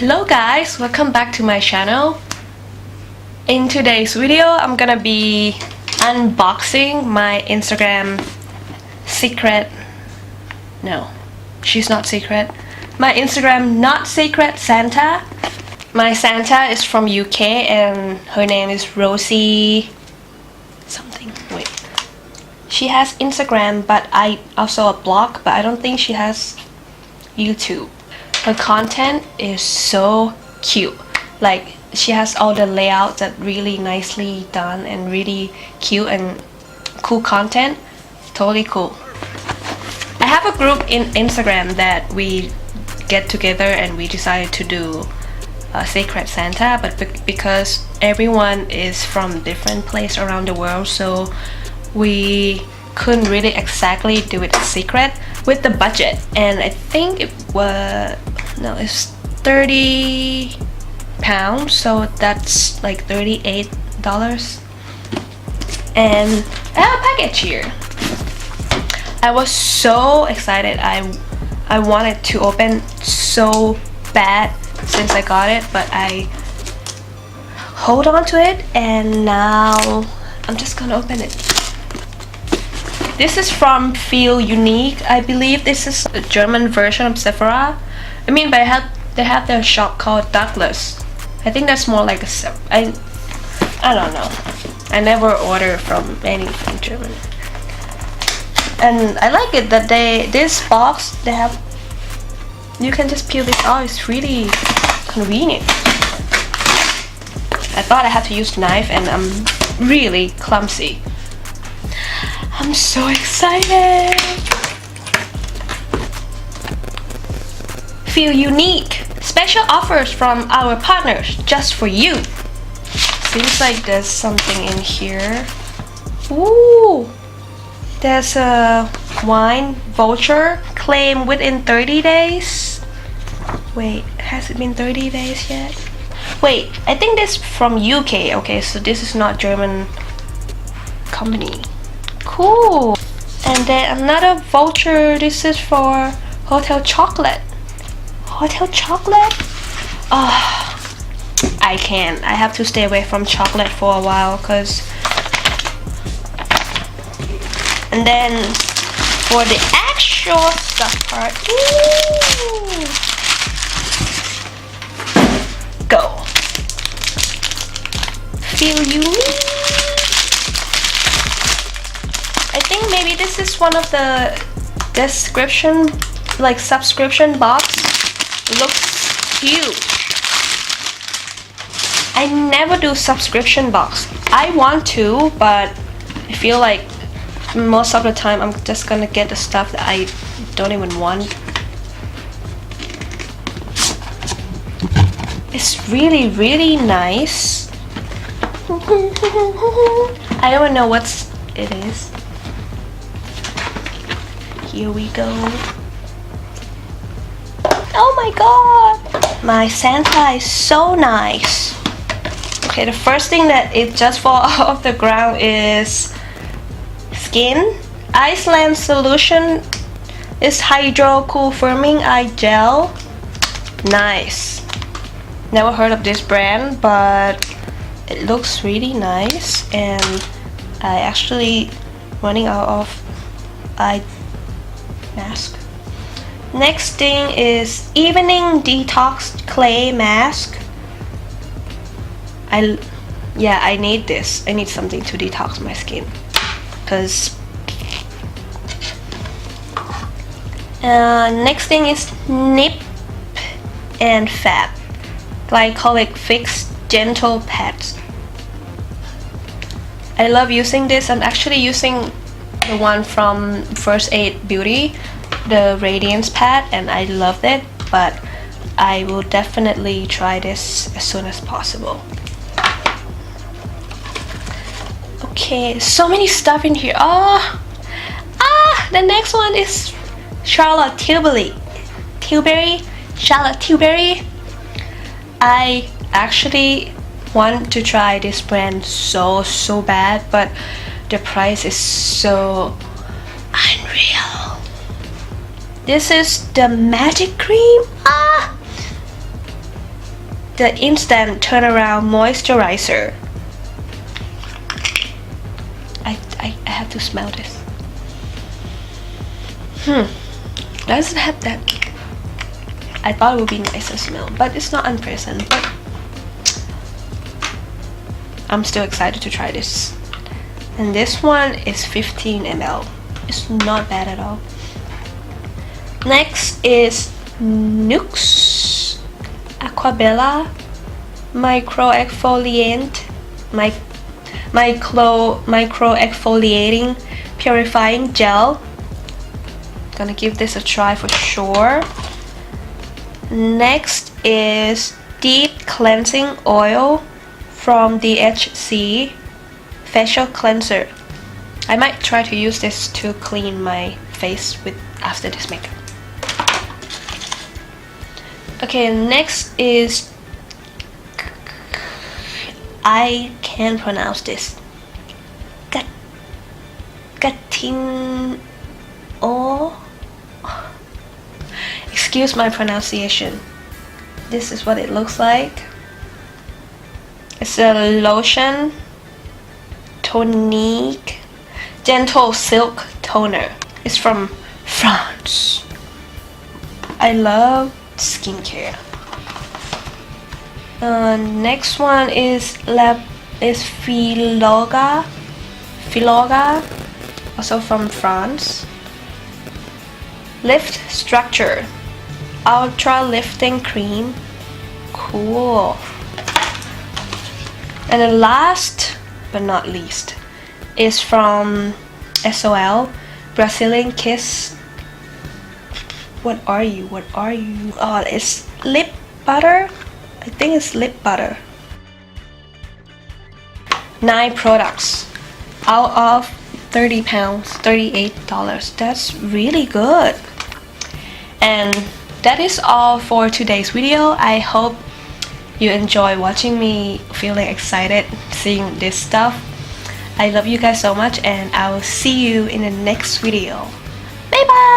Hello guys, welcome back to my channel. In today's video, I'm gonna be unboxing my Instagram secret. No, she's not secret. My Instagram not secret Santa. My Santa is from UK and her name is Rosie something. Wait. She has Instagram, but I also a blog, but I don't think she has YouTube. Her content is so cute. Like, she has all the layouts that really nicely done and really cute and cool content. Totally cool. I have a group in Instagram that we get together and we decided to do a Secret Santa, but because everyone is from different place around the world, so we couldn't really exactly do it secret with the budget. And I think it was, no, it's 30 pounds, so that's like $38. And I have a package here. I was so excited. I wanted to open so bad since I got it, but I hold on to it and now I'm just gonna open it. This is from Feel Unique. I believe this is a German version of Sephora. I mean, but they have their shop called Douglas. I think that's more like a I don't know. I never order from any from Germany. And I like it that this box they have. You can just peel this off. It's really convenient. I thought I had to use knife and I'm really clumsy. I'm so excited. Feel Unique. Special offers from our partners just for you. Seems like there's something in here. Ooh. There's a wine voucher. Claim within 30 days. Wait, has it been 30 days yet? Wait, I think this is from UK. Okay, so this is not German company. Cool. And then another voucher. This is for Hotel Chocolate. Hotel Chocolate? Oh, I can't. I have to stay away from chocolate for a while, cause. And then for the actual stuff part, ooh, go. Feel Unique. I think maybe this is one of the description, like subscription box. It looks huge. I never do subscription box. I want to, but I feel like most of the time I'm just gonna get the stuff that I don't even want. It's really, really nice. I don't even know what it is. Here we go. Oh my god! My Santa is so nice. Okay, the first thing that it just fall off the ground is Skin. Iceland Solution is Hydro Cool Firming Eye Gel. Nice. Never heard of this brand, but it looks really nice. And I actually running out of eye mask. Next thing is Evening Detox Clay Mask. I need this. I need something to detox my skin, cause next thing is Nip and Fab Glycolic Fix Gentle Pads. I love using this. I'm actually using the one from First Aid Beauty, the Radiance pad, and I love it, but I will definitely try this as soon as possible. Okay, so many stuff in here. The next one is Charlotte Tilbury. Charlotte Tilbury. I actually want to try this brand so bad, but the price is so unreal. This is the magic cream. the instant turnaround moisturizer. I have to smell this. Doesn't have that. I thought it would be nicer smell, but it's not unpleasant. But I'm still excited to try this. And this one is 15 ml. It's not bad at all. Next is Nux Aquabella Micro Exfoliant Micro Exfoliating Purifying Gel. Gonna give this a try for sure. Next is Deep Cleansing Oil from DHC Facial Cleanser. I might try to use this to clean my face with after this makeup. Okay, next is, I can't pronounce this. Gatin or excuse my pronunciation. This is what it looks like. It's a lotion tonique gentle silk toner. It's from France. I love skincare. Next one is Filoga, also from France. Lift Structure Ultra Lifting Cream. Cool. And the last but not least is from SOL Brazilian Kiss. What are you? Oh, it's lip butter. I think it's lip butter. 9 products out of 30 pounds, $38. That's really good. And that is all for today's video. I hope you enjoy watching me feeling excited seeing this stuff. I love you guys so much, and I will see you in the next video. Bye bye.